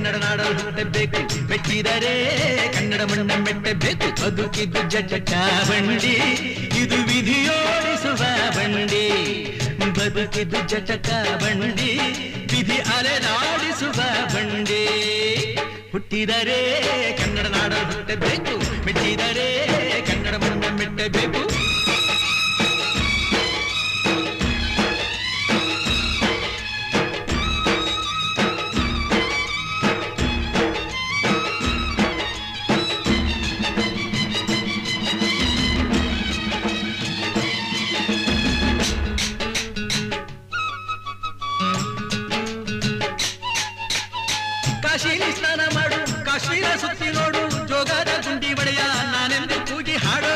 ಕನ್ನಡ ನಾಡಲು ಹುಟ್ಟಬೇಕು, ಮೆಟ್ಟಿದರೆ ಕನ್ನಡ ಮಣ್ಣ ಮೆಟ್ಟಬೇಕು. ಬದುಕಿದ್ದು ಜಟಕ ಬಂಡಿ, ಇದು ವಿಧಿಯೋಡಿಸುವ ಬಂಡಿ. ಬದುಕಿದ್ದು ಜಟಕ ಬಂಡಿ, ವಿಧಿ ಅಲೆದಾಡಿಸುವ ಬಂಡಿ. ಹುಟ್ಟಿದರೆ ಕನ್ನಡ ನಾಡಲು ಹುಟ್ಟಬೇಕು, ಮೆಟ್ಟಿದರೆ ಕನ್ನಡ ಮಣ್ಣ ಮೆಟ್ಟಬೇಕು. ಕಾಶಿಲಿ ಸ್ನಾನ ಮಾಡು, ಕಾಶ್ಮೀರ ಸುತ್ತಿ ನೋಡು, ಜೋಗದ ಗುಂಡಿ ಒಡೆಯ ನಾನೆಂದು ಕೂಗಿ ಹಾಡು.